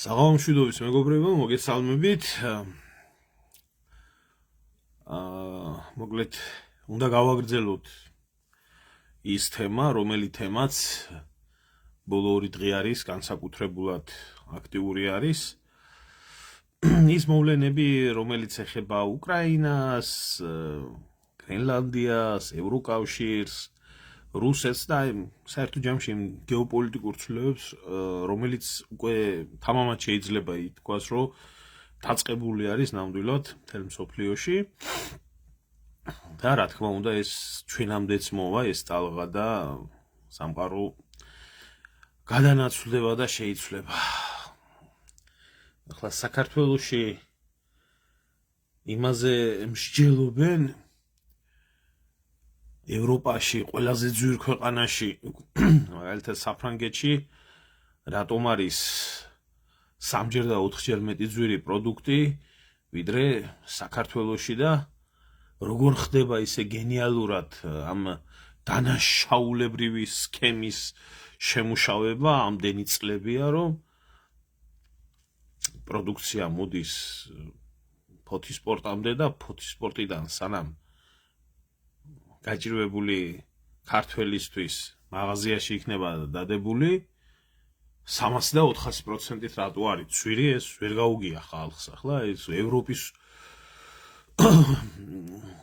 საღამომშვიდობის მეგობრებო, მოგესალმებით. მოკლედ, უნდა გავაგრძელოთ ის თემა, რომელიც თემაც ბოლო 2 დღე არის, განსაკუთრებულად აქტიური არის. ის მოვლენები, რომელიც ეხება უკრაინას, გრენლანდიას, ევროკავშირს, რუსეთს და საერთო ჯამში გეოპოლიტიკურ ცვლილებებს, რომელიც უკვე თამამად შეიძლება ითქვას, რომ დაწყებული არის ნამდვილად მთელ მსოფლიოში. და რა თქმა უნდა, ეს ჩვენამდეც მოვა ეს ტალღა და სამყარო გადანაცვლდება და შეიცვლება. ახლა საქართველოში იმაზე მსჯელობენ ევროპაში, ყველაზე ძვირ ქვეყანაში, მაგალითად საფრანგეთში, რატომ არის 3-ჯერ და 4-ჯერ მეტი ძვირი პროდუქტი, ვიდრე საქართველოში და როგორ ხდება ისე გენიალურად ამ დანაშაულებრივი სქემის შემუშავება ამდენი წლებია, რომ პროდუქცია მოდის ფოთისპორტამდე და ფოთისპორტიდან სანამ გაჭირვებული ქართველისთვის მაღაზიაში იქნება დადებული 300 და 400%-ით რატო არის ძვირი, ეს ვერ გაუგია ხალხს. ახლა ეს ევროპის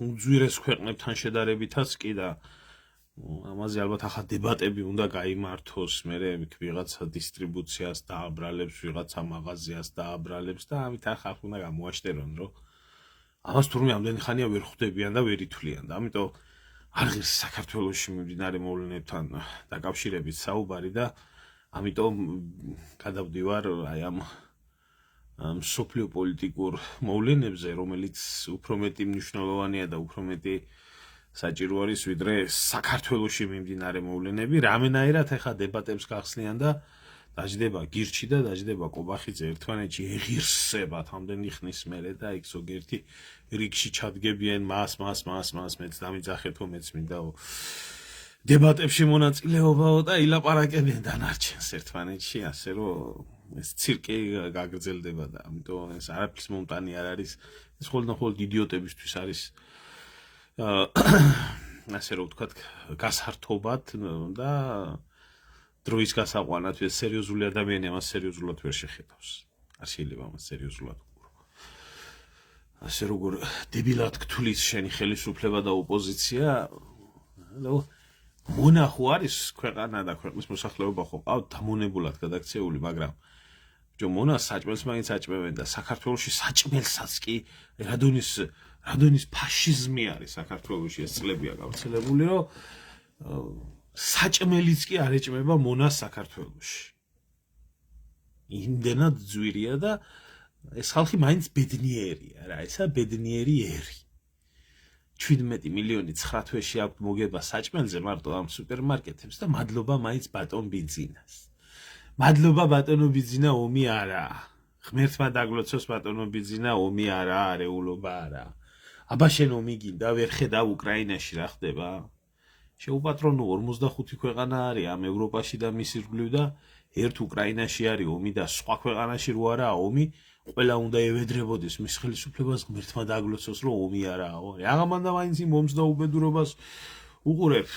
უძვირეს ქვეყნებთან შედარებითაც კი და ამაზე ალბათ ახლა დებატები უნდა გაიმართოს, მერე ვიღაცა დისტრიბუციას დააბრალებს, ვიღაცა მაღაზიას დააბრალებს და ამით ხალხი უნდა გამოაჩტერონ, რომ ამას თურმე ამდენი ხანია ვერ ხვდებიან და ვერ ითვლიან და ამიტომ არ ღირს საქართველოში მიმდინარე მოვლენებთან დაკავშირებით საუბარი და ამიტომ გადავდივარ აი ამ სოფლიო პოლიტიკურ მოვლენებზე, რომელიც უფრო მეტი მნიშვნელოვანია და უფრო მეტი საჭირო არის, ვიდრე საქართველოში მიმდინარე მოვლენები. რამენაირად ახლა დებატებს გახსნიან და დაждდება გირჩი და დაждდება კობახიძე ერთმანეთში ეღირსებათ ამდენი ხნის მერე და იქ ზოგიერთი რიგში ჩადგებიან მას მეც დამიძახეთო, მეც მინდაო დებატებში მონაწილეობაო და ილაპარაკებიან დანარჩენს ერთმანეთში, ასე რომ ეს ცირკი გაგრძელდება და ამიტომ ეს არაფრის მომტანი არ არის. ეს ხოლმე იდიოტებისთვის არის ასე რომ ვთქვათ, გასართობად და დროის გასაყვანად. ეს სერიოზული ადამიანი ამას სერიოზულად ვერ შეხედავს. არ შეიძლება ამას სერიოზულად უყურო. ასე როგორ დებილად გთulis შენი ხელისუფლება და ოპოზიცია, მონახო არის ქვეყანა და ქვეყნის მოსახლეობა ხო ყავთ დამონებულად გადაქცეული, მაგრამ მონას საჭმელს მაინც აჭმევენ და საქართველოში საჭმელსაც კი რადონის ფაშიზმი არის საქართველოში ეს წლებია გავრცელებული, რომ საჭმელიც კი არ ეჭმება მონას საქართველოში. იმდენად ძვირია და ეს ხალხი მაინც ბედნიერია რა, ესა ბედნიერი ერი. 17 მილიონი 9 თვეში აქვს მოგება საჭმელზე მარტო ამ სუპერმარკეტებს და მადლობა მაინც ბატონ ბიძინას. მადლობა ბატონო ბიძინა, ომი არა. ღმერთმა დაგლოცოს ბატონო ბიძინა, ომი არა, არეულობა არა. აბა შენ ომი გინდა, ვერ ხედავ უკრაინაში რა ხდება? შეუპატრონო 45 ქვეყანა არის ამ ევროპაში და მის ირგვლივ და ერთ უკრაინაში არის ომი და სხვა ქვეყანაში რო არაა ომი, ყველა უნდა ევედრებოდეს მის ხელისუფლებას, ღმერთმა დაგლოცოს რომ ომი არაო. აღამანდა მაინც იმ ომს და უბედურებას უყურებ.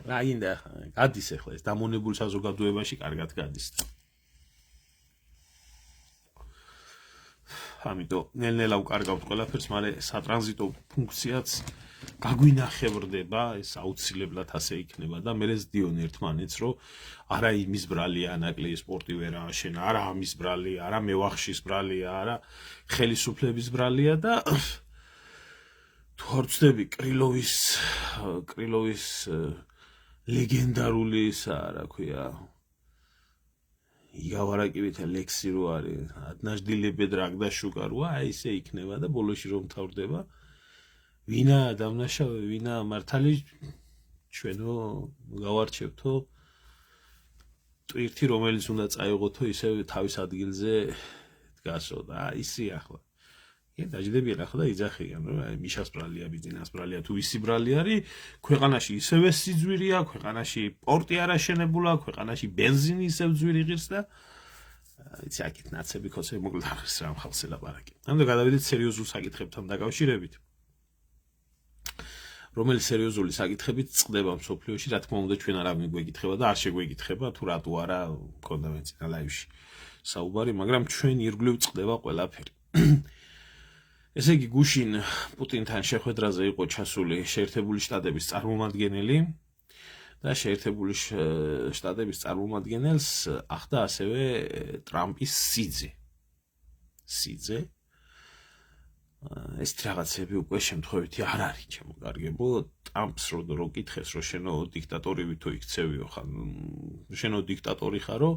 რა გინდა, გადის ახლა ეს დამონებულ საზოგადოებაში კარგად გადის. ამიტომ ნელ-ნელა უკარგავთ ყველაფერს, მაგრამ სატრანზიტო ფუნქციაც გაგვინახევრდება, ეს აუცილებლად ასე იქნება და მერე ზდიონ ერთმანეთს, რომ არა იმის ბრალია ანაკლი სპორტი ვერ ააშენა, არა ამის ბრალია, არა მევახშის ბრალია, არა ხელისუფლების ბრალია და თუ არ ვცდები კრილოვის ლეგენდარული რა ქვია იგავარაკივით ლექსი რო არის однажды бедрак და შუკა რო აი ესე იქნება და ბოლოში რომ თავდება ვინა დამნაშავე, ვინა მართალი ჩვენო გავარჩევთო ტვირთი რომელიც უნდა წაიღოთო ისე თავის ადგილზე დგასო და ისი ახლა დაждდებიან ახლა და იძახიან, რომ აი მიშას ბრალია, ბიძინას ბრალია, თუ ისი ბრალი არის, ქვეყანაში ისევე სიძვირია, ქვეყანაში პორტი არ აშენებულა, ქვეყანაში ბენზინი ისევ ძვირი ღირს და იცი აქეთ ნაცები ხოცები მოკლედ არის რა ხალხს ელაპარაკი. ანუ გადავიდეთ სერიოზულ საკითხებთან დაკავშირებით. რომელი სერიოზული საკითხებით წყდება მსოფლიოში, რა თქმა უნდა ჩვენ არავინ გვეკითხება და არ შეგვეკითხება თუ რატო არა მქონდა მე წინა ლაივში საუბარი, მაგრამ ჩვენ ირგვლივ წყდება ყველაფერი. ესე იგი გუშინ პუტინთან შეხვედრაზე იყო ჩასული შეერთებული შტატების წარმომადგენელი და შეერთებული შტატების წარმომადგენელს ახდა ასევე ტრამპის სიძე. ეს რაღაცები უკვე შემთხვევითი არ არის ჩემო კარგებო, ტრამპს რო კითხეს რომ შენო დიქტატორი თუ იქცევიო ხან შენო დიქტატორი ხარო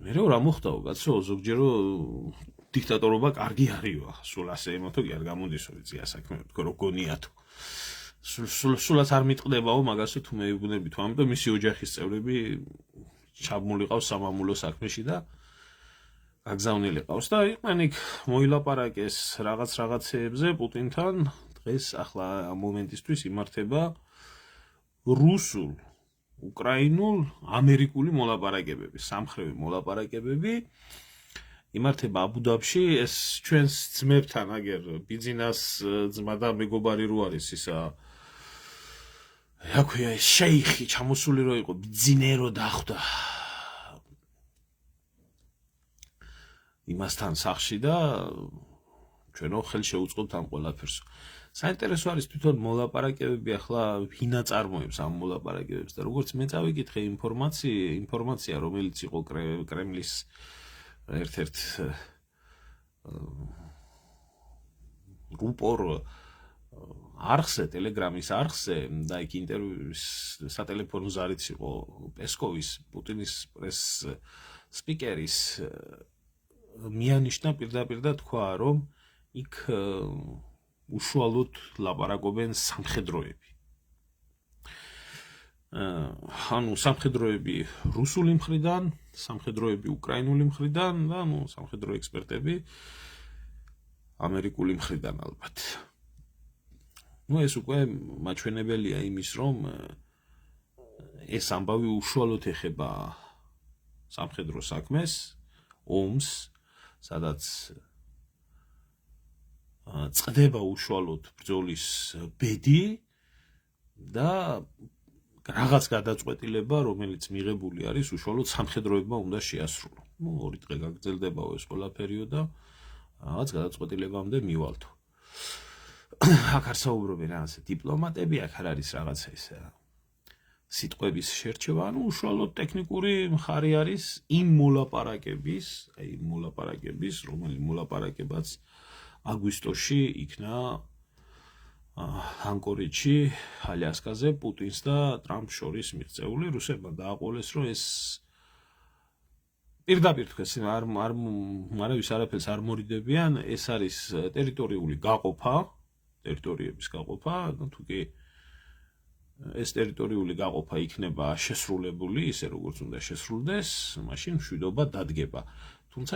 მე რა მოხდაო კაცო ზოგჯერო დიქტატორობა კარგი არისო სულ ასე ემოთო კი არ გამოდისო ვიცი ასაქმე თქო რო გონიათო სულაც არ მიტყდებაო მაგასო თუ მეუბნები თუ ამიტომ მისი ოჯახის წევრები ჩამულიყავს სამამულო საქმეში და გაგზავნილი ყავს და იყვნენ იქ მოილაპარაკეს რაღაცეებზე პუტინთან დღეს ახლა ამ მომენტისთვის იმართება რუსულ უკრაინულ ამერიკული მოლაპარაკებები სამხრევი მოლაპარაკებები იმართება აბუ-დაბში ეს ჩვენს ძმებთან აგერ ბიძინას ძმა და მეგობარი რო არის ისა რა ქვია შეიხი ჩამოსული რო იყო ბიძინერო დახვდა იმასთან სახში და ჩვენო ხელ შეუწყობთ ამ ყველაფერს. საინტერესო არის თვითონ მოლაპარაკებები ახლა ვინ აწარმოებს ამ მოლაპარაკებებს და როგორც მე წავიკითხე ინფორმაცია რომელიც იყო კრემლის ერთ-ერთ რუპორ არხზე ტელეგრამის არხზე და იქ ინტერვიუს სატელეფონო ზარიც იყო პესკოვის პუტინის პრეს სპიკერის მიანიშნა პირდაპირ და თქვა რომ იქ უშუალოდ ლაპარაკობენ სამხედროები. ანუ სამხედროები რუსული მხრიდან, სამხედროები უკრაინული მხრიდან და სამხედრო ექსპერტები ამერიკული მხრიდან ალბათ. ეს უკვე მაჩვენებელია იმის რომ ეს ამბავი უშუალოდ ეხება სამხედრო საქმეს, ომს სადაც წყდება უშუალოდ ბრძოლის ბედი და რაღაც გადაწყვეტილება რომელიც მიღებული არის უშუალოდ სამხედროებმა უნდა შეასრულო. ორი დღე გაგრძელდებაო ეს ყველაფერიო და რაღაც გადაწყვეტილებამდე მივალთო. აქ არ საუბრობენ რაღაცა დიპლომატები, აქ არ არის რაღაცა ისე სიტყვების შერჩევა, ანუ უშუალოდ ტექნიკური მხარე არის იმ მოლაპარაკების, რომელიც მოლაპარაკებაც აგვისტოში იქნა ანკორიჩი, ალიასკაზე, პუტინს და ტრამპს შორის მიღწეული. რუსებმა დააყოლეს, რომ ეს პირდაპირ თქვეს, არავის არაფერს არ მორიდებიან, ეს არის ტერიტორიული გაყოფა, ტერიტორიების გაყოფა, თუ კი ეს ტერიტორიული გაყოფა იქნება შესრულებული, ისე როგორც უნდა შესრულდეს, მაშინ მშვიდობა დადგება. თუმცა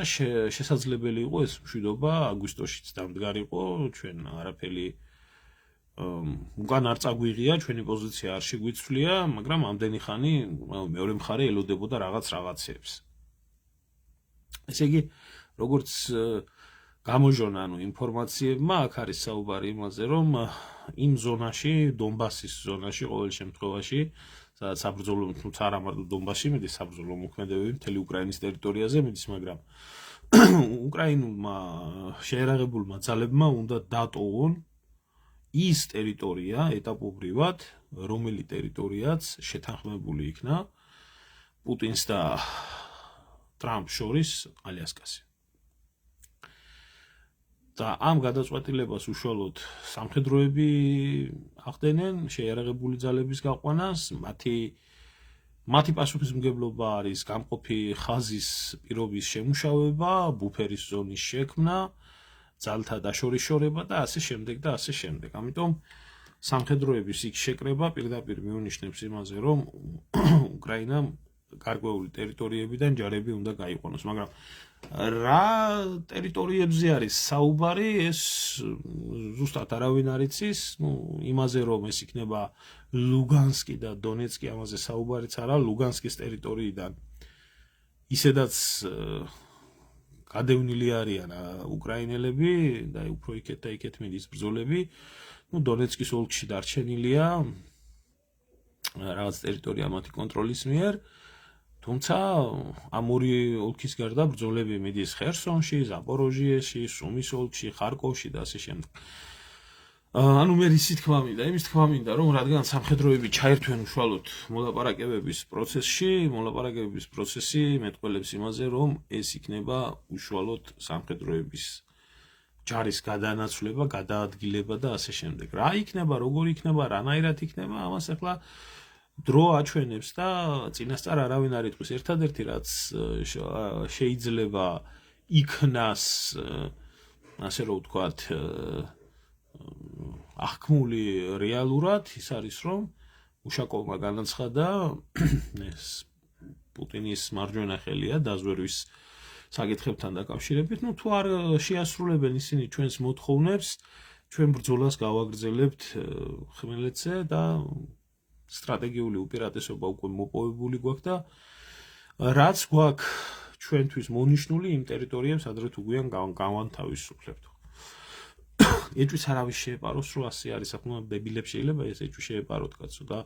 შესაძლებელი იყო ეს მშვიდობა აგვისტოშიც დამდგარიყო, ჩვენ არაფერი უკან არ წაგვიღია, ჩვენი პოზიცია არ შეგვიცვლია, მაგრამ ამდენი ხანი მეორე მხარე ელოდებოდა რაღაცეებს. ესე იგი, როგორც გამოჟონა ინფორმაციებმა, აქ არის საუბარი იმაზე, რომ იმ ზონაში, დონბასის ზონაში, ყოველ შემთხვევაში, სადაც საბრძოლო თუმცა არა მარტო დონბასში მიდის საბრძოლო მოქმედებები მთელი უკრაინის ტერიტორიაზე მიდის, მაგრამ უკრაინულმა შეერაღებულმა ძალებმა უნდა დატოვონ ის ტერიტორია ეტაპობრივად, რომელი ტერიტორიაც შეთანხმებული იქნა პუტინს და ტრამპს შორის ალიასკაზე. და ამ გადაწყვეტილებას უშუალოდ სამხედროები ახდენენ შეიარაღებული ძალების გაყვანას, მათი პასუხისმგებლობა არის გამყოფი ხაზის პირობის შემუშავება, ბუფერის ზონის შექმნა, ძალთა დაშორიშორება და ასე შემდეგ და ასე შემდეგ. ამიტომ სამხედროების იქ შეკრება პირდაპირ მიუნიშნებს იმაზე, რომ უკრაინამ გარკვეული ტერიტორიებიდან ჯარები უნდა გაიყვანოს, მაგრამ რა ტერიტორიებზე არის საუბარი, ეს ზუსტად არავინ არ იცის, იმაზე რომ ეს იქნება ლუგანსკი და დონეცკი, ამაზე საუბარიც არა, ლუგანსკის ტერიტორიიდან ისედაც გადევნილი არიან უკრაინელები და უფრო იქეთ და იქეთ მიდის ბრძოლები. დონეცკის ოლქში დარჩენილია რაღაც ტერიტორია მათი კონტროლის მიერ. თუმცა ამ ორი ოლქის გარდა ბრძოლები მიდის ხერსონში, ზაპოროჟიეში, სუმის ოლქში, ხარკოვში და ასე შემდეგ. ანუ მე ისი თქმა მინდა, იმის თქმა მინდა, რომ რადგან სამხედროები ჩაერთვენ უშუალოდ მოლაპარაკებების პროცესი მეტყველებს იმაზე, რომ ეს იქნება უშუალოდ სამხედროების ჯარის გადანაცვლება, გადაადგილება და ასე შემდეგ. რა იქნება, როგორ იქნება, რანაირად იქნება, ამას ახლა დრო აჩვენებს და წინასწარ არავინ არ იტყვის. ერთადერთი რაც შეიძლება იქნას, ასე რომ ვთქვათ, აღქმული რეალურად ის არის, რომ უშაკოვმა განაცხადა ეს პუტინის მარჯვენა ხელია დაზვერვის საკითხებთან დაკავშირებით, თუ არ შეასრულებენ ისინი ჩვენს მოთხოვნებს, ჩვენ ბრძოლას გავაგრძელებთ ხმელეთზე და სტრატეგიული უპირატესობა უკვე მოპოვებული გვაქვს და რაც გვაქვს ჩვენთვის მონიშნული იმ ტერიტორიებს ადრე თუ გვიან გავანთავისუფლებთ. ეჭვიც არავის შეეპაროს, რომ ასე არის, ახლა დებილებს შეიძლება ეს ეჭვი შეეპაროთ კაცო და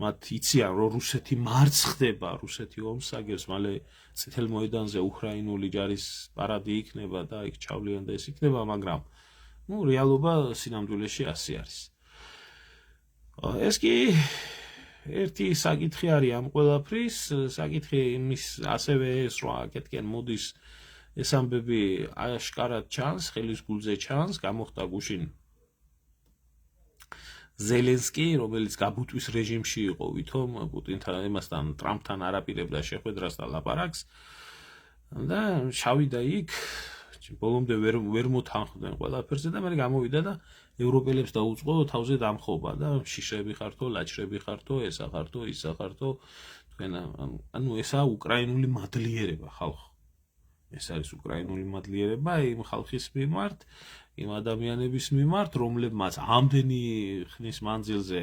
მათ იციან, რომ რუსეთი მარცხდება, რუსეთი ომს აგებს, მალე წითელ მოედანზე უქრაინული ჯარის პარადი იქნება და იქ ჩავლიან და ეს იქნება, მაგრამ რეალობა სინამდვილეში ასე არის. ეს კი ერთი საკითხი არის ამ ყველაფრის, საკითხი იმის ასევე ეს, რომ აქეთკენ მოდის ეს ამბები აშკარად ჩანს, ხელის გულზე ჩანს, გამოხდა გუშინ ზელენსკი, რომელიც გაბუტვის რეჟიმში იყო, ვითომ პუტინთან იმასთან ტრამპთან არაპირებდა შეხვედრას და ლაპარაკს და ჩავიდა იქ, ბოლომდე ვერ მოთანხმდნენ ყველაფერზე და მე გამოვიდა და ევროპელებს დაუწყო თავზე დამხობა და შიშები ხართო, ლაჭრები ხართო, ესა ხართო, ისა ხართო, თქვენ ანუ ესაა უკრაინული მადლიერება ხალხო. ეს არის უკრაინული მადლიერება იმ ხალხის მიმართ, იმ ადამიანების მიმართ, რომლებმაც ამდენი ხნის მანძილზე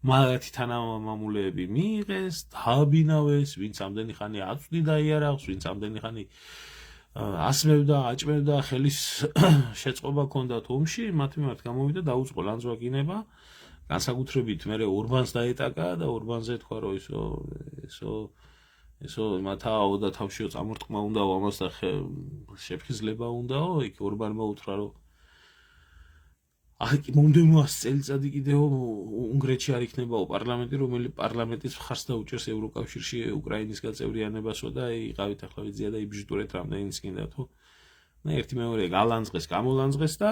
მათი თანამამულეები მიიღეს, დააბინავეს, ვინც ამდენი ხანი აწვდიდა იარაღს, ვინც ამდენი ხანი ასმევდა, აჭმევდა, ხელის შეწყობა ჰქონდათ ომში, მათ მიმართ გამოვიდა დაუწყო ლანძვაგინება, განსაკუთრებით მე ორბანს დაეტაკა და ორბანზე თქვა, რომ ესო მათაო და თავშიო წამორტყმა უნდაო ამას და შეფხიზლება უნდაო, იქ ორბანმა უთხრა, რომ აი მომდევნო 100 წელიწადი კიდევ უნგრეთში არ იქნებაო პარლამენტი, რომელიც პარლამენტის მხარს დაუჭერს ევროკავშირში უკრაინის გაწევრიანებასო და იყავით ახლა ვიძია და იბჟიტურეთ რამდენიც კიდე თუ ერთი მეორე გალანძღეს, გამოლანძღეს და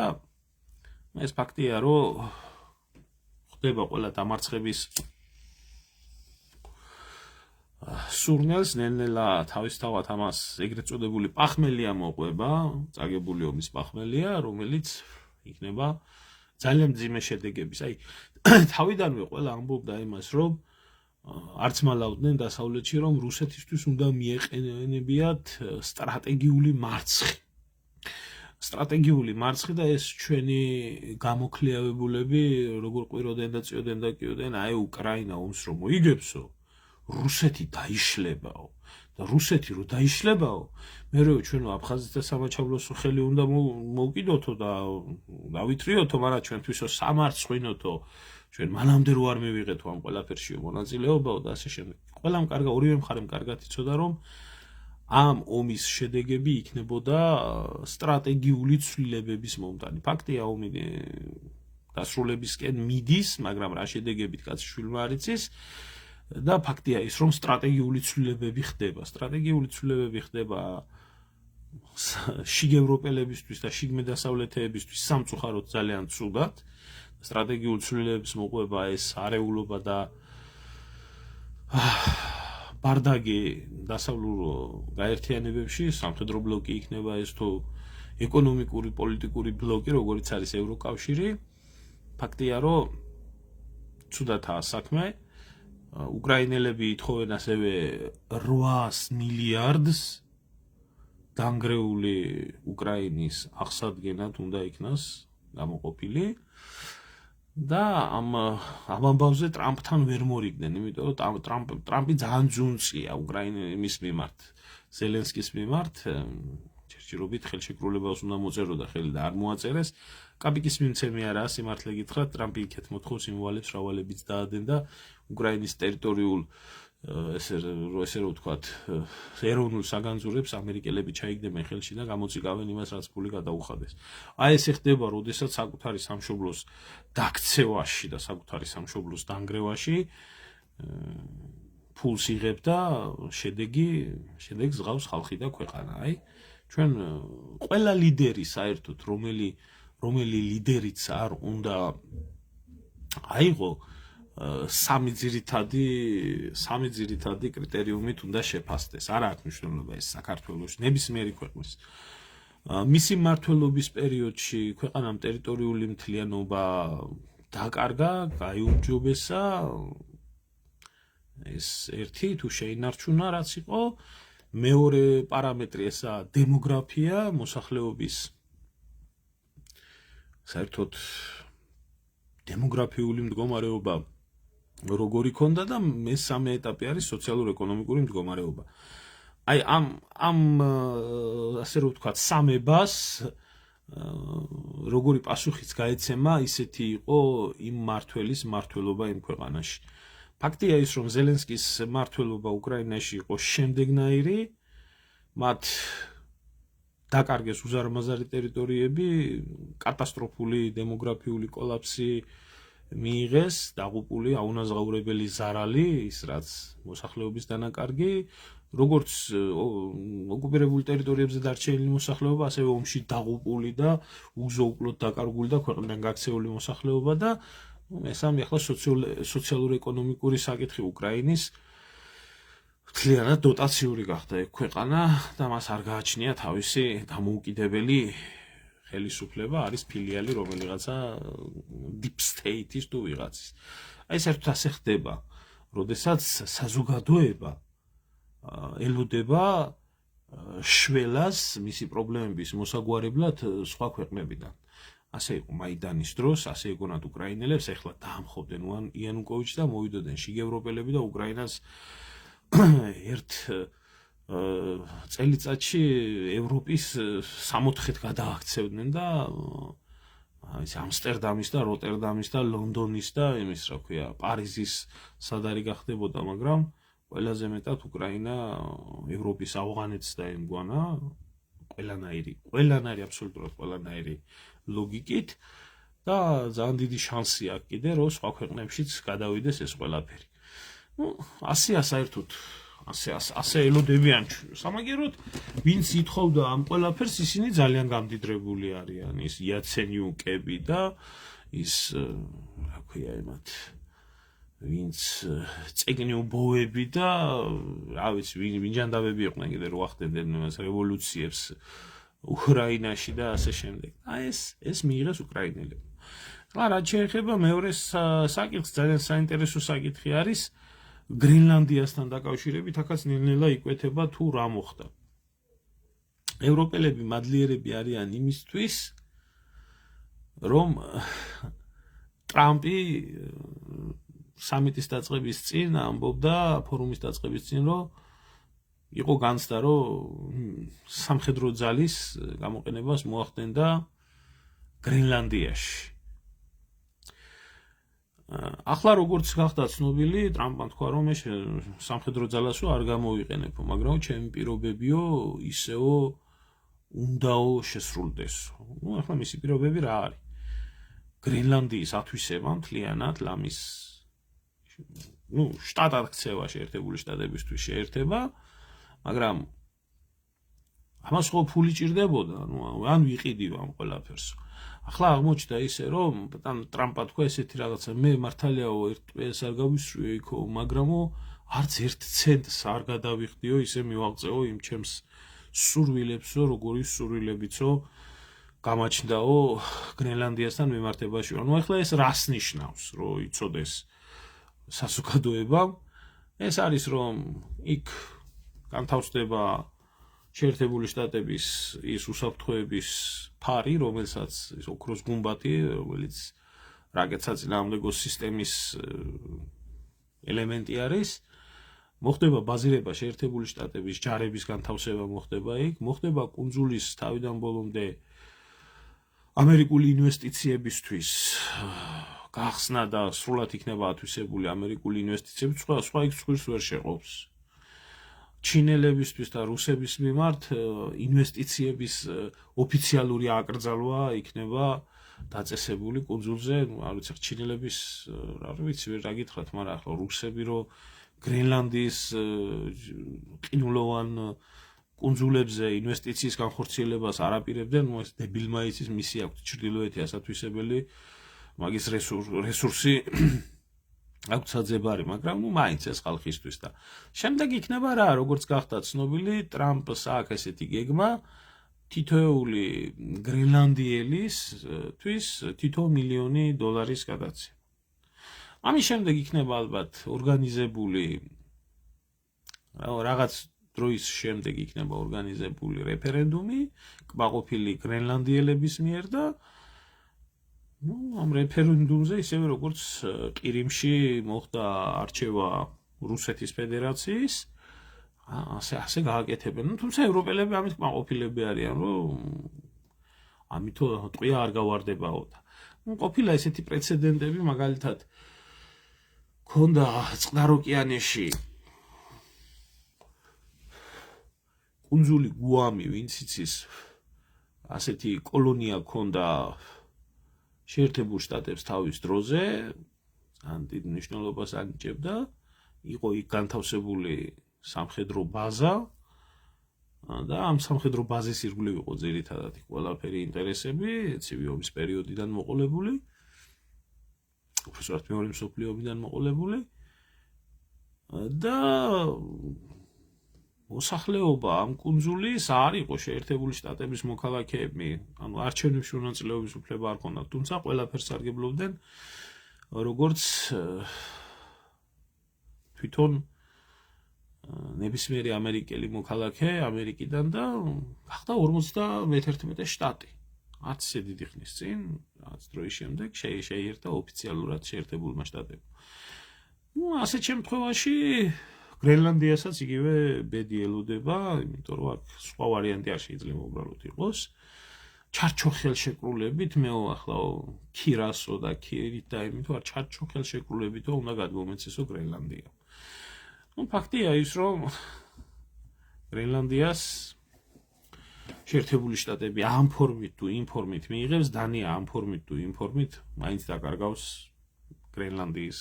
ეს ფაქტია, რომ ხდება ყველა დამარცხების სურნელს ნელ-ნელა თავისთავად ამას ეგრეთ წოდებული პახმელია მოყვება, წაგებული ომის პახმელია, რომელიც იქნება ძალიან მძიმე შედეგების. აი, თავიდანვე ყველა ამბობდა იმას, რომ არც მალავდნენ დასავლეთში, რომ რუსეთისთვის უნდა მიეყენებიათ სტრატეგიული მარცხი. სტრატეგიული მარცხი და ეს ჩვენი გამოქლიავებულები როგორ ყვიროდენ და წიოდენ და კიოდენ, აი უკრაინა ომს რომ მოიგებსო, რუსეთი დაიშლებაო და რუსეთი რო დაიშლებაო, მერეო ჩვენო აფხაზეთსა სამაჩაბლოსო ხელი უნდა მოვკიდოთო და დავითრიოთო, მაგრამ ჩვენთვისო სამარცხვინოთო, ჩვენ მანამდე რო არ მივიღეთო ამ ყველაფერშიო მონაწილეობაო და ასე შემდეგ. ყველამ კარგა, ორივე მხარემ კარგად იცოდა, რომ ამ ომის შედეგები იქნებოდა სტრატეგიული ცვლილებების მომტანი. ფაქტია, ომი დასრულებისკენ მიდის, მაგრამ რა შედეგებით კაცი შვილმა არ იცის. და ფაქტია ის, რომ სტრატეგიული ცვლილებები ხდება. სტრატეგიული ცვლილებები ხდება შიგ ევროპელებისთვის და შიგ დასავლეთეებისთვის სამწუხაროდ ძალიან ცუდად. სტრატეგიული ცვლილებების მოყვება ეს არეულობა და ბარდაგი დასავლურ გაერთიანებებში, სამხედრო ბლოკი იქნება ეს თუ ეკონომიკური, პოლიტიკური ბლოკი, როგორიც არის ევროკავშირი. ფაქტია, რომ ცუდათაა საქმე. უკრაინელები ითხოვენ ასევე 800 მილიარდს დანგრეული უკრაინის აღსადგენად უნდა იქნას გამოყოფილი. და ამ ამბავზე ტრამპთან ვერ მორიგდნენ, იმიტომ რომ ტრამპი ძალიან ძუნწია უკრაინის მიმართ, ზელენსკის მიმართ, ჯერჯერობით ხელშეკრულებას უნდა მოწეროდა ხელი და არ მოაწერეს. კაპიკის მიმცემი არაა, სიმართლე გითხრათ, ტრამპი იქეთ მოთხოვს იმვალებს, რავალებიც დაადენ და უკრაინის ტერიტორიულ ესე რო ვთქვათ, ეროვნულ საგანძურებს ამერიკელები ჩაიგდებენ ხელში და გამოწიკავენ იმას, რაც ფული გადაუხადეს. აი ესე ხდება, როდესაც საკუთარი სამშობლოს დაქცევაში და საკუთარი სამშობლოს დანგრევაში ფულს იღებ და შედეგს ღავს ხალხი და ქვეყანა. აი, ჩვენ ყველა ლიდერი საერთოდ, რომელი ლიდერიც არ უნდა აიღო სამი ძირითადი კრიტერიუმით უნდა შეფასდეს. არ აქვს მნიშვნელობა ეს საქართველოს ნებისმიერი ქვეყნის. მისი მმართველობის პერიოდში ქვეყანამ ტერიტორიული მთლიანობა დაკარგა, გაიუმჯობესა. ეს ერთი თუ შეინარჩუნა, რაც იყო. მეორე პარამეტრი ესაა დემოგრაფია, მოსახლეობის საერთოდ დემოგრაფიული მდგომარეობა როგორი ქონდა და მესამე ეტაპი არის სოციალურ-ეკონომიკური მდგომარეობა. აი ამ ასე რომ ვთქვათ, სამებას როგორი პასუხიც გაეცემა, ისეთი იყო იმ მმართველის მმართველობა იმ ქვეყანაში. ფაქტია ის, რომ ზელენსკის მმართველობა უკრაინაში იყო შემდეგნაირი, მათ დაკარგეს უზარმაზარი ტერიტორიები, კატასტროფული დემოგრაფიული კოლაფსი მიიღეს, დაღუპული, აუნაზღაურებელი ზარალი, ის რაც მოსახლეობის დანაკარგი, როგორც ოკუპირებულ ტერიტორიებზე დარჩენილი მოსახლეობა, ასევე ომში დაღუპული და უზოუკლოდ დაკარგული და ქვეყნიდან გაქცეული მოსახლეობა და მესამე ახლა სოციალურ-ეკონომიკური საკითხი უკრაინის მთლიანად დოტაციური გახდა ეგ ქვეყანა და მას არ გააჩნია თავისი დამოუკიდებელი ხელისუფლება, არის ფილიალი რომელიღაცა deep state-ის თუ ვიღაცის. აი საერთოდ ასე ხდება, როდესაც საზოგადოება ელოდება შველას მისი პრობლემების მოსაგვარებლად სხვა ქვეყნებიდან. ასე იყო მაიდანის დროს, ასე იგონათ უკრაინელებს, ეხლა დაამხობდნენ იანუკოვიჩი და მოვიდოდნენ შიგ ევროპელები და უკრაინას ერთ წელიწადში ევროპის 64-ით გადააქცევდნენ და ამსტერდამის და როტერდამის და ლონდონის და იმის რა ქვია, პარიზის სადარი გახდებოდა, მაგრამ ყველაზე მეტად უკრაინა ევროპის ავღანეთს დაემგვანა ყველანაირი აბსოლუტურად ყველანაირი ლოგიკით და ძალიან დიდი შანსი აქვს კიდე, რომ სხვა ქვეყნებშიც გადავიდეს ეს ყველაფერი. ასეა საერთოდ, ასე ელოდებიან სამაგეროდ, ვინც ითხოვდა ამ ყველაფერს, ისინი ძალიან გამდიდრებული არიან, ის იაცენიუკები და ის რა ქვია იმათ, ვინც წეგნიუბოვები და რა ვიცი, ვინჯანდაბები იყვნენ კიდე რო ახდენდნენ იმას რევოლუციებს უკრაინაში და ასე შემდეგ. აი ეს მიიღეს უკრაინელებმა. ახლა რაც შეეხება მეორე საკითხს, ძალიან საინტერესო საკითხი არის გრენლანდიასთან დაკავშირებით, აქაც ნელ-ნელა იკვეთება თუ რა მოხდა. ევროპელები მადლიერები არიან იმისთვის, რომ ტრამპი სამიტის დაწყების წინ ამბობდა, ფორუმის დაწყების წინ, რომ იყო განცდა, რომ სამხედრო ძალის გამოყენებას მოახდენდა გრენლანდიაში. ახლა როგორც გახდა ცნობილი, ტრამპმა თქვა, რომ ეს სამხედრო ძალასო არ გამოვიყენებო, მაგრამ ჩემი პირობებიო ისეო უნდაო შესრულდესო. ახლა მისი პირობები რა არის? გრენლანდიის ათვისება მთლიანად ლამის შტატად ქცევა შეერთებული შტატებისთვის შეერთება, მაგრამ ამას ხო ფული ჭირდებოდა, ან ვიყიდიო ამ ყველაფერს. ახლა აღმოჩნდა ისე, რომ ტრამპმა თქვა ესეთი რაღაცა, მე მართალიაო ერთ ტყეს არ გავისრიო იქო, მაგრამო არც ერთ ცენტს არ გადავიხდიო, ისე მივაღწეო იმ ჩემს სურვილებსო, როგორი სურვილებიცო გამაჩნდაო გრენლანდიასთან მიმართებაში. ანუ ახლა ეს რას ნიშნავს, რომ იცოდეს საზოგადოებამ? ეს არის, რომ იქ განთავსდება შეერთებული შტატების ის უსაფრთხოების ფარი, რომელსაც ის ოქროს გუმბათი, რომელიც რაკეტსაწინააღმდეგო სისტემის ელემენტი არის. მოხდება ბაზირება შეერთებული შტატების ჯარების განთავსება მოხდება იქ, მოხდება კუნძულის თავიდან ბოლომდე ამერიკული ინვესტიციებისთვის გახსნა და სრულად იქნება ათვისებული ამერიკული ინვესტიციები, სხვა იქ ცხვირს ვერ შეყობს. ჩინელებისთვის და რუსების მიმართ ინვესტიციების ოფიციალური აკრძალვა იქნება დაწესებული კუნძულზე, არ ვიცი, ჩინელების არ ვიცი ვერ გაგითხრათ, მაგრამ ახლა რუსები რო გრენლანდიის ყინულოვან კუნძულებზე ინვესტიციის განხორციელებას არ აპირებდნენ, ეს დებილმა იცის მისი აქვს ჩრდილოეთი ასათვისებელი, მაგის რესურსი აქვს საძებარი, მაგრამ მაინც ეს ხალხისთვის და შემდეგ იქნება რა, როგორც გახდა ცნობილი, ტრამპს აქვს ესეთი გეგმა თითოეული გრენლანდიელისთვის $1 მილიონი გადაცემა. ამის შემდეგ იქნება ალბათ ორგანიზებული რაღაც დროის შემდეგ იქნება ორგანიზებული რეფერენდუმი კმაყოფილი გრენლანდიელების მიერ და ამ რეფერენდუმზე ისევე როგორც ყირიმში მოხდა არჩევა რუსეთის ფედერაციის ასე გააკეთებენ. თუმცა ევროპელები ამით კმაყოფილები არიან, რომ ამითო ტყვია არ გავარდებაო და ყოფილა ესეთი პრეცედენტები, მაგალითად ქონდა წყნარ ოკეანეში კუნძული გუამი, ვინც იცის, ასეთი კოლონია ქონდა შეერთებულ შტატებს თავის დროზე, ძალიან დიდ მნიშვნელობას ანიჭებდა, იყო იქ განთავსებული სამხედრო ბაზა და ამ სამხედრო ბაზის ირგვლივ იყო ძირითადად ყველაფერი ინტერესები, ცივი ომის პერიოდიდან მოყოლებული, უბრალოდ მეორე მსოფლიო ომიდან მოყოლებული და მოსახლეობა ამ კუნძულის არ იყო შეერთებული შტატების მოქალაქეები, ანუ არჩევნებში მონაწილეობის უფლება არ ჰქონდათ, თუმცა ყველაფერს სარგებლობდნენ როგორც თვითონ ნებისმიერი ამერიკელი მოქალაქე ამერიკიდან და გახდა 51 შტატი. არც ისე დიდი ხნის წინ, რაც დროის შემდეგ შეიერთა ოფიციალურად შეერთებულმა შტატებმა. ასეთ შემთხვევაში გრენლანდიასაც იგივე ბედი ელოდება, იმიტომ რომ აქ სხვა ვარიანტი არ შეიძლება უბრალოდ იყოს. ჩარჩო ხელშეკრულებით მეო ახლა ქირასო და ქირით და იმიტომ არ ჩარჩო ხელშეკრულებითო უნდა გადმომეცესო გრენლანდია. ფაქტია ის, რომ გრენლანდიას შეერთებული შტატები ამ ფორმით თუ იმ ფორმით მიიღებს, დანია ამ ფორმით თუ იმ ფორმით მაინც დაკარგავს გრენლანდიის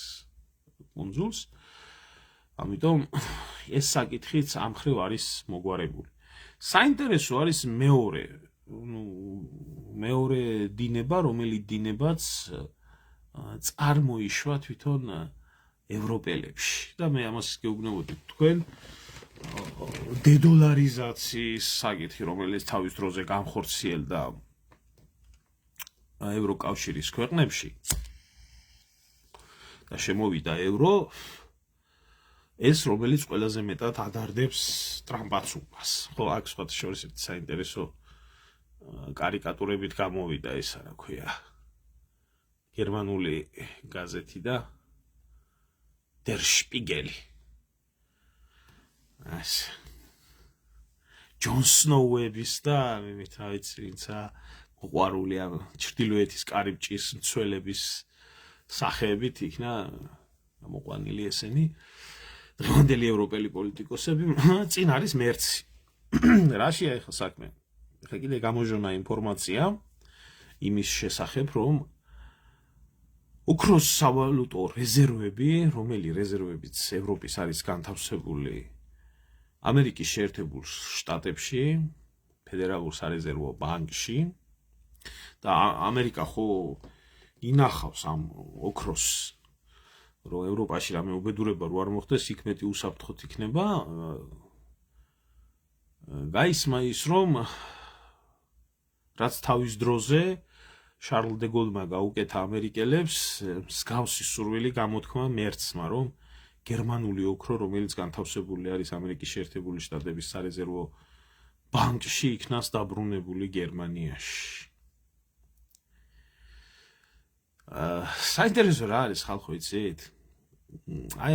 კუნძულს. ამიტომ ეს საკითხიც ამ ხრივ არის მოგვარებული. საინტერესო არის მეორე დინება, რომელიც დინებაც წარმოიშვა თვითონ ევროპელებში და მე ამას გეუბნებოდი თქვენ დედოლარიზაციის საკითხი, რომელიც თავის დროზე განხორციელდა ევროკავშირის ქვეყნებში და შემოვიდა ევრო, ეს რომელიც ყველაზე მეტად ადარდებს ტრამპაცობას. ხო, აქ სხვათა შორის საინტერესო კარიკატურებით გამოვიდა ესა, რა ქვია, გერმანული გაზეთი და Der Spiegel. ჯონ სნოუების და რა ვიცი, ვინცა მოყვარული ამ ჩრდილოეთის კარიბჭის მცველების სახეებით იქნა მოყვანილი ესენი დღევანდელი ევროპელი პოლიტიკოსები. წინ არის მერცი. რაშია ახლა საქმე? ახლა კიდე გამოჟონა ინფორმაცია იმის შესახებ, რომ ოქროს სავალუტო რეზერვები, რომელი რეზერვებიც ევროპის არის განთავსებული ამერიკის შეერთებულ შტატებში, ფედერალურ სარეზერვო ბანკში და ამერიკა ხო ინახავს ამ ოქროს, რომ ევროპაში რამე უბედურება რო არ მოხდეს, იქ მეტი უსაფრთხოდ იქნება. გაისმა ის, რომ რაც თავის დროზე შარლ დე გოლმა გაუკეთა ამერიკელებს, მსგავსი სურვილი გამოთქმა მერცმა, რომ გერმანული ოქრო, რომელიც განთავსებული არის ამერიკის შეერთებული შტატების სარეზერვო ბანკში, იქნას დაბრუნებული გერმანიაში. საინტერესო რა არის ხალხო იცით? აი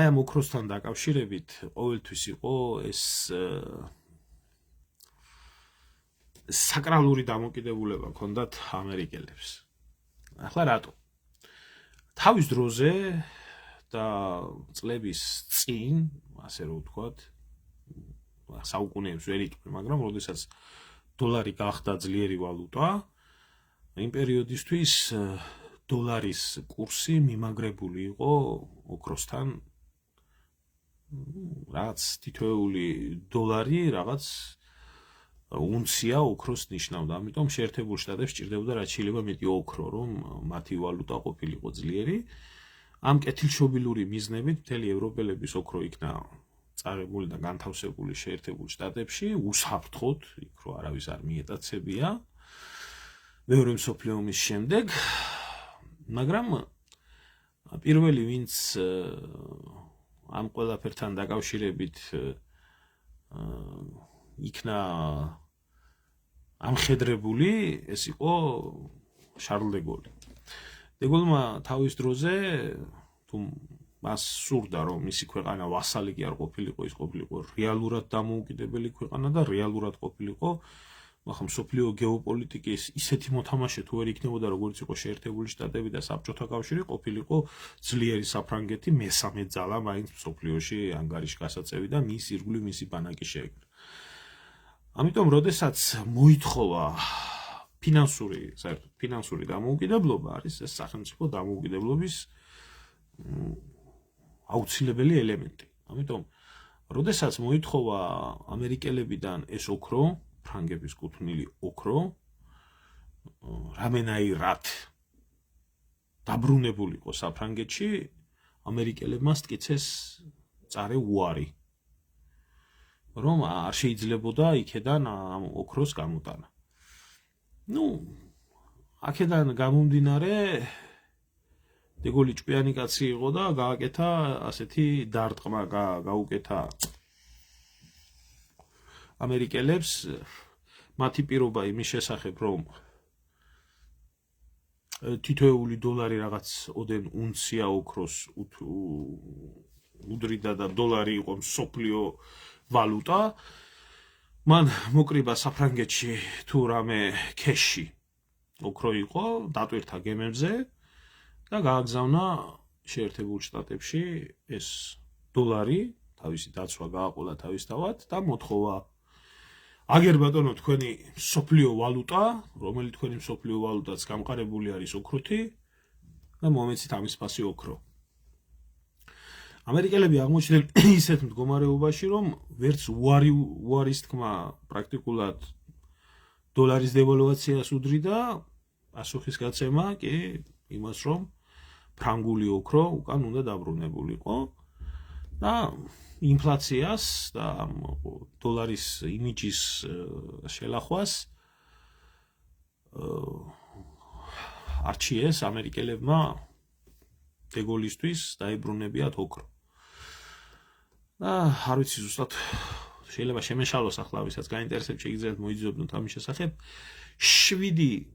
ამ ოქროსთან დაკავშირებით ყოველთვის იყო ეს საკრალური დამოკიდებულება ჰქონდათ ამერიკელებს. ახლა რატო? თავის დროზე და წლების წინ, ასე რომ ვთქვათ, საუკუნეებს ვერ იტყვი, მაგრამ როდესაც დოლარი გახდა ძლიერი ვალუტა, იმ პერიოდისთვის დოლარის კურსი მიმაგრებული იყო ოქროსთან, რაღაც თითოეული დოლარი რაღაც უნცია ოქროს ნიშნავდა. ამიტომ შეერთებულ შტატებს სჭირდებოდა რაც შეიძლება მეტი ოქრო, რომ მათი ვალუტა ყოფილიყო ძლიერი. ამ კეთილშობილური მიზნებით მთელი ევროპელების ოქრო იქნა წარებული და განთავსებული შეერთებულ შტატებში, უსაფრთხოდ, იქ რო არავის არ მიეტაცებია. მეორე მსოფლიო ომის შემდეგ, მაგრამ პირველი ვინც ამ ყველაფერთან დაკავშირებით იქნა ამხედრებული, ეს იყო შარლ დე გოლი. დე გოლმა თავის დროზე თუ მას სურდა რომ მისი ქვეყანა ვასალი კი არ ყოფილიყო, ის ყოფილიყო რეალურად დამოუკიდებელი ქვეყანა და რეალურად ყოფილიყო მაგრამ მსოფლიო გეოპოლიტიკის ისეთი მოთამაშე თუ ვერ იქნებოდა როგორც იყო შეერთებული შტატები და საბჭოთა კავშირი, ყოფილიყო ძლიერი საფრანგეთი, მესამე ძალა მაინც მსოფლიოში ანგარიში გასაწევი და მის ირგვლივ მისი ბანაკი შეეკრა. ამიტომ როდესაც მოითხოვა ფინანსური დამოუკიდებლობა, არის ეს სახელმწიფო დამოუკიდებლობის აუცილებელი ელემენტი. ამიტომ როდესაც მოითხოვა ამერიკელებიდან ეს ოქრო, ფრანგების კუთვნილი ოქრო, რამენაირად დაბრუნებულიყო საფრანგეთში, ამერიკელებმა სტკიცეს წარე უარი, რომ არ შეიძლებოდა იქედან ამ ოქროს გამოტანა. აქედან გამომდინარე, დე გოლი ჭკვიანი კაცი იყო და გააკეთა ასეთი დარტყმა, გაუკეთა ამერიკელებს მათი პირობა იმის შესახებ, რომ თითოეული დოლარი რაღაც ოდენ უნცია ოქროს უდრიდა და დოლარი იყო მსოფლიო ვალუტა, მან მოკრიბა საფრანგეთში თუ რამე ქეში ოქრო იყო, დატვირთა გემებზე და გააგზავნა შეერთებულ შტატებში ეს დოლარი, თავისი დაცვა გააყოლა თავისთავად და მოთხოვა აგერ ბატონო თქვენი მსოფლიო ვალუტა, რომელი თქვენი მსოფლიო ვალუტაც გამყარებული არის ოქროთი და მომეცით ამის ფასი ოქრო. ამერიკელები აღმოჩნდნენ ისეთ მდგომარეობაში, რომ ვერც უარის თქმა პრაქტიკულად დოლარის დევალვაციას უდრიდა, პასუხის გაცემა კი იმას, რომ ფრანგული ოქრო უკან უნდა დაბრუნებულიყო და ინფლაციას და დოლარის იმიჯის შელახვას არჩიეს ამერიკელებმა დე გოლისთვის დაებრუნებიათ ოქრო. და არ ვიცი ზუსტად შეიძლება შემეშალოს ახლა ვისაც გაინტერესებს შეგიძლიათ მოიძიებნოთ ამის შესახებ. 7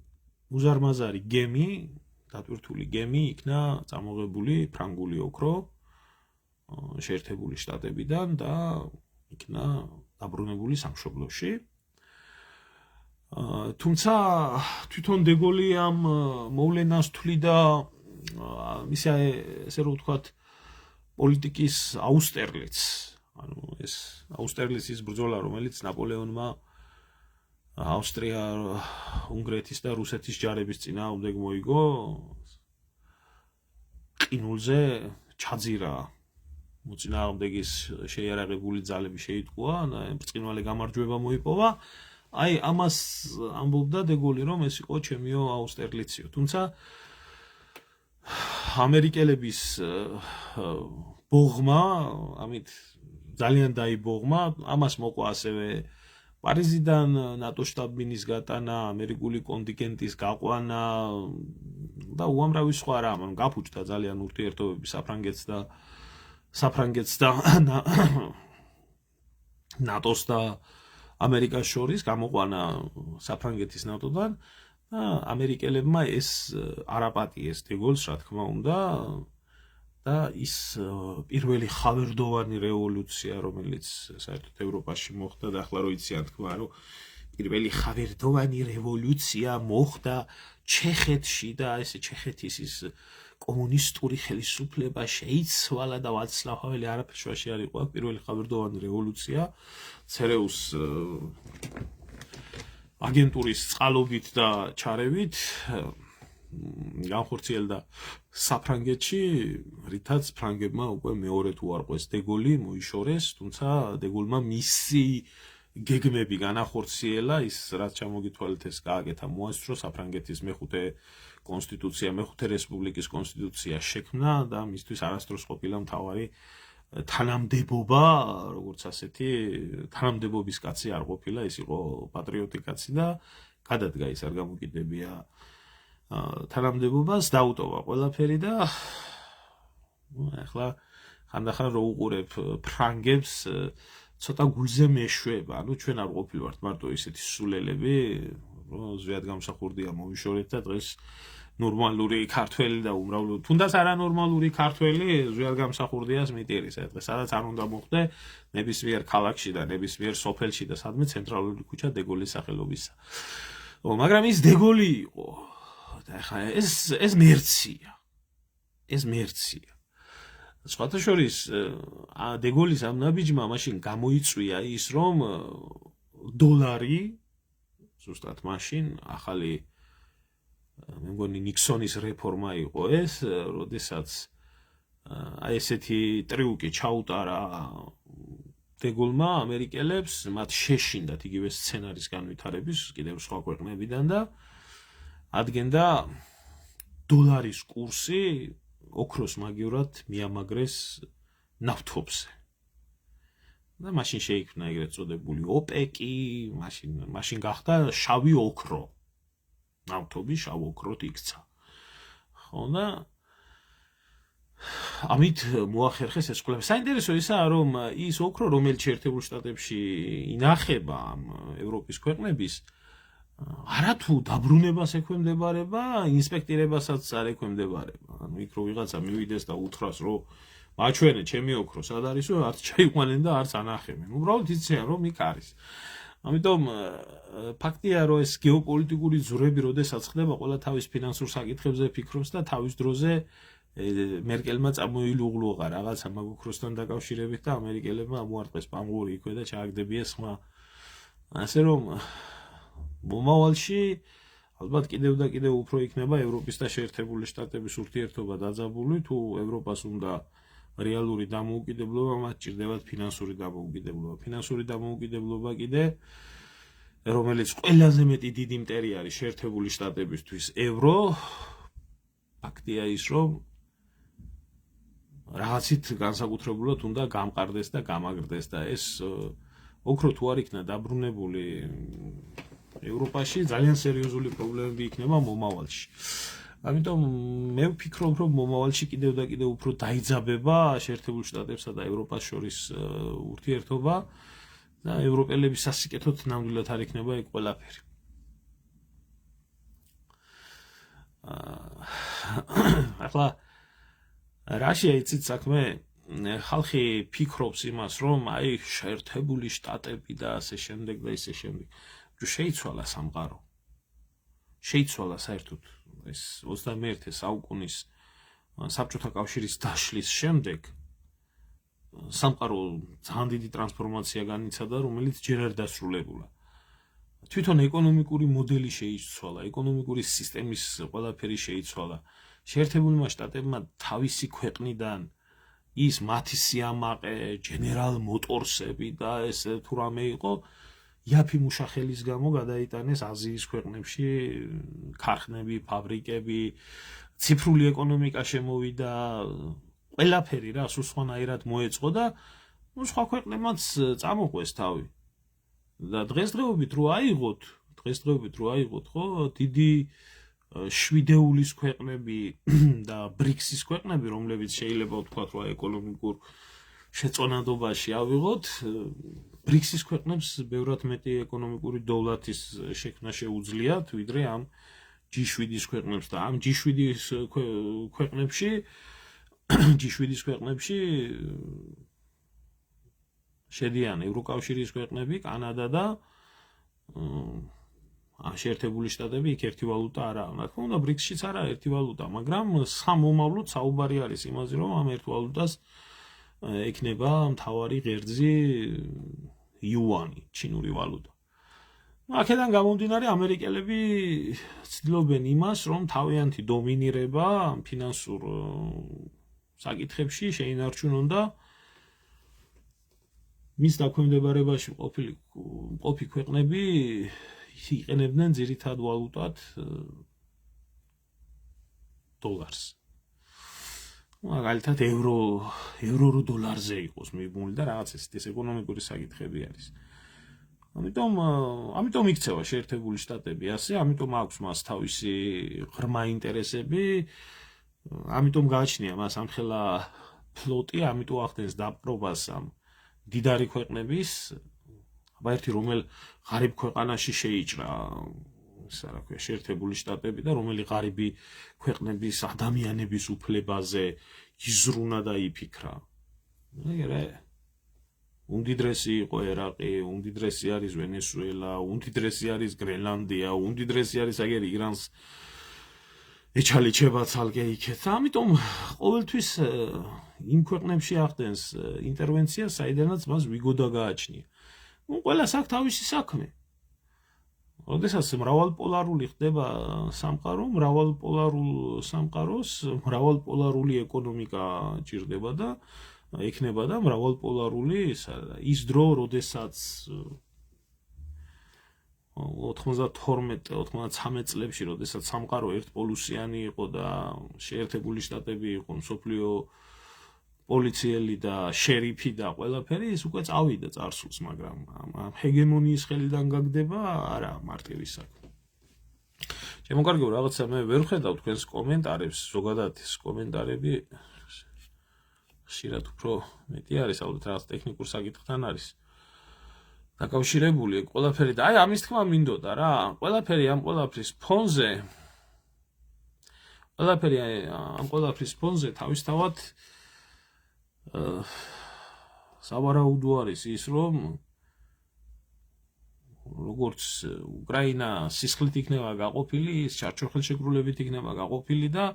უზარმაზარი გემი, დატვირთული გემი იქნა წამოღებული ფრანგული ოქრო შეერთებული შტატებიდან და იქნა დაბრუნებული სამშობლოში. თუმცა თვითონ დე გოლი ამ მოვლენას თვლიდა ისე რომ ვთქვათ პოლიტიკის აუსტერლიცს. ანუ ეს აუსტერლიცის ბრძოლა, რომელიც ნაპოლეონმა ავსტრია, უნგრეთის და რუსეთის ჯარების წინააღმდეგ მოიგო, ყინულზე ჩაძირა მოწინააღმდეგის შეიარაღებული ძალები შეიტყუა, ბრწყინვალე გამარჯვება მოიპოვა. აი ამას ამბობდა დე გოლი, რომ ეს იყო ჩემიო აუსტერლიციო. თუმცა ამერიკელების ბოღმა, ამით ძალიან დაიბოღმა, ამას მოყვა ასევე პარიზიდან ნატო შტაბ-ბინის გატანა, ამერიკული კონტინგენტის გაყვანა და უამრავი სხვა რამ, ანუ გაფუჭდა ძალიან ურთიერთობები საფრანგეთს და ნატოს და ამერიკას შორის, გამოყვანა საფრანგეთის ნატოდან და ამერიკელებმა ეს არ აპატიეს დეგოლს, რა თქმა უნდა, და ის პირველი ხავერდოვანი რევოლუცია, რომელიც საერთოდ ევროპაში მოხდა და ახლა რო იციან თქვა, რომ პირველი ხავერდოვანი რევოლუცია მოხდა ჩეხეთში და ესე ჩეხეთის ის კომუნისტური ხელისუფლება შეიცვალა და ვაცლავ ჰაველი არაფერს შუაში არ იყო, პირველი ხავერდოვანი რევოლუცია ცერეუს აგენტურის წყალობით და ჩარევით განხორციელდა საფრანგეთში, რითაც ფრანგებმა უკვე მეორედ უარყვეს დეგოლი, მოიშორეს, თუმცა დეგოლმა მისი გეგმები განახორციელა, ის რაც ჩამოგითვალეთ ეს გააკეთა, მოასწრო საფრანგეთის მეხუთე კონსტიტუცია, მეხუთე რესპუბლიკის კონსტიტუცია შექმნა და მისთვის არასდროს ყოფილა მთავარი თანამდებობა, როგორც ასეთი თანამდებობის კაცი არ ყოფილა, ის იყო პატრიოტი კაცი და გადადგა ის არ გამოკიდებია თანამდებობას, დაუტოვა ყველაფერი და ახლა ხანდახან რო უყურებ ფრანგებს ცოტა გულზე მეშვება, ანუ ჩვენ არ ყოფილვართ მარტო ისეთი სულელები, რომ ზვიად გამსახურდია მოვიშორეთ და დღეს ნორმალური ქართველი და უმრავლოდ თუნდაც არანორმალური ქართველი ზვიად გამსახურდიას მიტირის, დღეს სადაც არ უნდა მოხდე ნებისმიერ ქალაქში და ნებისმიერ სოფელში და სადმე ცენტრალური ქუჩა დეგოლის სახელობისა. მაგრამ ის დეგოლი იყო და ახლა ეს მერცია. ეს მერცია. სხვათა შორის დეგოლის ამ ნაბიჯმა მაშინ გამოიწვია ის, რომ დოლარი ზუსტად მაშინ ახალი მე მგონი ნიქსონის რეფორმა იყო ეს, როდესაც აი ესეთი ტრიუკი ჩაუტარა დეგოლმა ამერიკელებს, მათ შეშინდათ იგივე სცენარის განვითარების კიდევ სხვა ქვეყნებიდან და ადგენდა დოლარის კურსი ოქროს მაგივრად მიამაგრეს ნავთობზე. და მაშინ შეიქმნა ეგრეთ წოდებული ოპეკი, მაშინ გახდა შავი ოქრო. ნავთობი შავ ოქროთ იქცა. ხო და ამით მოახერხეს ეს ყველაფერი. საინტერესო ისაა, რომ ის ოქრო, რომელიც შეერთებულ შტატებში ინახება ამ ევროპის ქვეყნების, არათუ დაბრუნებას ექვემდებარება, ინსპექტირებასაც არ ექვემდებარება. ანუ იქ რო ვიღაცა მივიდეს და უთხრას, რომ მაჩვენე ჩემი ოქრო სად არისო, არც ჩაიყვანენ და არც ანახებენ. უბრალოდ იციან, რომ იქ არის. ამიტომ ფაქტია, რომ ეს გეოპოლიტიკური ძვრები, როდესაც ხდება, ყველა თავის ფინანსურ საკითხებზე ფიქრობს და თავის დროზე მერკელმა წამოილუღლუღა რაღაცა მაგ ოქროსთან დაკავშირებით და ამერიკელებმა ამოარტყეს პამღური იქვე და ჩააგდებიეს ხმა. ასე რომ მომავალში ალბათ კიდევ და კიდევ უფრო იქნება ევროპის და შეერთებული შტატების ურთიერთობა დაძაბული, თუ ევროპას უნდა რეალური დამოუკიდებლობა, მათ ჭირდებათ ფინანსური დამოუკიდებლობა. ფინანსური დამოუკიდებლობა კიდე, რომელიც ყველაზე მეტი დიდი მტერი არის შეერთებული შტატებისთვის ევრო, ფაქტია ის, რომ რაღაცით განსაკუთრებულად უნდა გამყარდეს და გამაგრდეს და ეს ოქრო თუ არ იქნა დაბრუნებული ევროპაში, ძალიან სერიოზული პრობლემები იქნება მომავალში. ამიტომ მე ვფიქრობ, რომ მომავალში კიდევ და კიდევ უფრო დაიძაბება შეერთებულ შტატებსა და ევროპას შორის ურთიერთობა და ევროპელების სასიკეთოდ ნამდვილად არ იქნება ეგ ყველაფერი. ახლა რაშია იცით საქმე? ხალხი ფიქრობს იმას, რომ აი შეერთებული შტატები და ასე შემდეგ და ისე შემდეგ. შეიცვალა სამყარო. შეიცვალა საერთოდ ეს 21 საუკუნის საბჭოთა კავშირის დაშლის შემდეგ სამყარო ძალიან დიდი ტრანსფორმაცია განიცადა, რომელიც ჯერ არ დასრულებულა. თვითონ ეკონომიკური მოდელი შეიცვალა, ეკონომიკური სისტემის ყველაფერი შეიცვალა. შეერთებულმა შტატებმა თავისი ქვეყნიდან ის მათი სიამაყე, General Motors-ები და ეს თუ რამე იყო, იაფი მუშახელის გამო გადაიტანეს აზიის ქვეყნებში ქარხნები, ფაბრიკები, ციფრული ეკონომიკა შემოვიდა, ყველაფერი რა სულ სხვანაირად მოეწყო და სხვა ქვეყნებმაც წამოყვეს თავი. და დღესდღეობით რო აიღოთ, ხო, დიდი შვიდეულის ქვეყნები და ბრიქსის ქვეყნები, რომლებიც შეიძლება ვთქვათ, რომ ეკონომიკურ შეწონადობაში ავიღოთ, ბრიქსის ქვეყნებს ბევრად მეტი ეკონომიკური დოვლათის შექმნა შეუძლიათ, ვიდრე ამ G7-ის ქვეყნებს და ამ G7-ის ქვეყნებში G7-ის ქვეყნებში შედიან ევროკავშირის ქვეყნები, კანადა და შეერთებული შტატები, იქ ერთი ვალუტა არაა. რა თქმა უნდა, ბრიქსშიც არაა ერთი ვალუტა, მაგრამ სამომავლოდ საუბარი არის იმაზე, რომ ამ ერთ ვალუტას ექნება მთავარი ღერძი იუანი, ჩინური ვალუტა. აქედან გამომდინარე, ამერიკელები ცდილობენ იმას, რომ თავიანთი დომინირება ფინანსურ საკითხებში შეინარჩუნონ და მის დაქვემდებარებაში მყოფი ქვეყნები იყენებდნენ ძირითად ვალუტად დოლარს. მაგალითად ევრო დოლარზე იყოს მიბმული და რაღაც ეს ეკონომიკური საკითხები არის. ამიტომ იქცევა შეერთებული შტატები ასე, ამიტომ აქვს მას თავისი ღრმა ინტერესები, ამიტომ გააჩნია მას ამხელა ფლოტი, ამიტომ ახდენს დაპყრობას ამ დიდარი ქვეყნების, აბა ერთი რომელ ღარიბ ქვეყანაში შეიჭრა რა ქვია შეერთებული შტატები და რომელი ღარიბი ქვეყნების ადამიანების უფლებაზე იზრუნა და იფიქრა. უმდიდრესი იყო ერაყი, უმდიდრესი არის ვენესუელა, უმდიდრესი არის გრენლანდია, უმდიდრესი არის აგერ ირანს ეჩალიჩება ცალკე იქეთ. ამიტომ ყოველთვის იმ ქვეყნებში ახდენს ინტერვენციას, საიდანაც მას ვიგოდა გააჩნია. ყველას აქვს თავისი საქმე. როდესაც მრავალპოლარული ხდება სამყარო, მრავალპოლარულ სამყაროს მრავალპოლარული ეკონომიკა ჭირდება და ექნება და მრავალპოლარული ის დრო, როდესაც 92-93 წლებში, როდესაც სამყარო ერთპოლუსიანი იყო და შეერთებული შტატები იყო მსოფლიო პოლიციელი და შერიფი და ყველაფერი, ის უკვე წავიდა წარსულს, მაგრამ ამ ჰეგემონიის ხელიდან გაგდება არა მარტივი საქმე. შემოგარგებო, რაღაცა მე ვერ ხედავ თქვენს კომენტარებს, ზოგადად ეს კომენტარები ხშირად უფრო მეტი არის, ალბათ რაღაც ტექნიკურ საკითხთან არის დაკავშირებული ყველაფერი და აი ამის თქმა მინდოდა რა, ყველაფერი ამ ყველაფრის ფონზე თავისთავად სავარაუდო არის ის, რომ როგორც უკრაინა სისხლით იქნება გაყოფილი, ის ჩარჩოხელშეკრულებით იქნება გაყოფილი და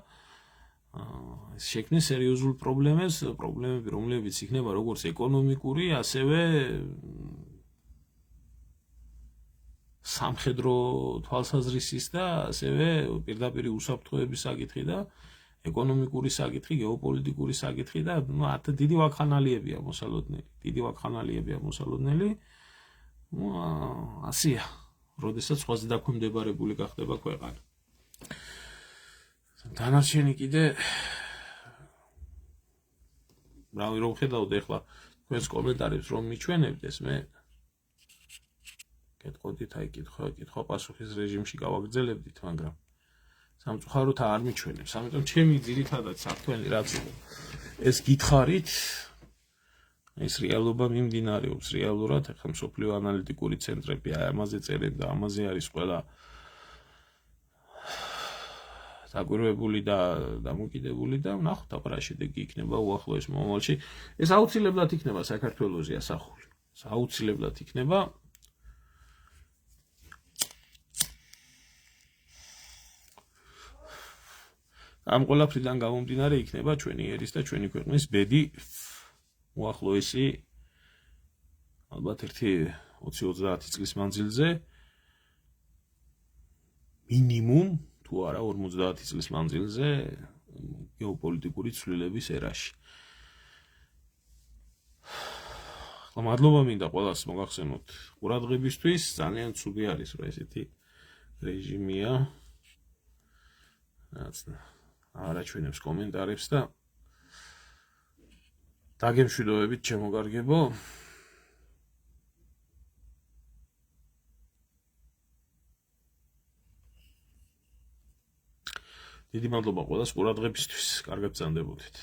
შექმნის სერიოზულ პრობლემები, რომლებიც იქნება როგორც ეკონომიკური, ასევე სამხედრო თვალსაზრისის და ასევე პირდაპირ უსაფრთხოების საკითხი და ეკონომიკური საკითხი, გეოპოლიტიკური საკითხი და დიდი ვაკხანალიებია მოსალოდნელი. ასია, როდესაც სხვაზე დაქვემდებარებული გახდება ქვეყანა. დანარჩენი კიდე რავი რომ ხედავთ ეხლა თქვენს კომენტარებს რომ მიჩვენებდეს, მე კეთყოდით აი კითხვა პასუხის რეჟიმში გავაგრძელებდით, მაგრამ სამწუხაროდ არ მიჩვენებს. ამიტომ ჩემი ძირითადად საქმე რაც ეს გითხარით, ეს რეალობა მიმდინარეობს რეალურად, ახლა მსოფლიო ანალიტიკური ცენტრები ამაზე წერენ და ამაზე არის ყველა დაკვირვებული და დამოკიდებული და ვნახოთ აბა რა შედეგი იქნება უახლოეს მომავალში. ეს აუცილებლად იქნება საქართველოში ასახული. აუცილებლად იქნება. ამ ყველაფრიდან გამომდინარე იქნება ჩვენი ერის და ჩვენი ქვეყნის ბედი უახლოესი ალბათ ერთი 20-30 წლის მანძილზე მინიმუმ თუ არა 50 წლის მანძილზე გეოპოლიტიკური ცვლილების ერაში. მადლობა მინდა ყველას მოგახსენოთ ყურადღებისთვის, ძალიან ცუდი არის რა ესეთი რეჟიმია. რაც არაჩვენებს კომენტარებს და დაგემშვიდობებით შემოგარგებო. დიდი მადლობა ყველას ყურადღებისთვის. კარგად გრძანდებოდეთ.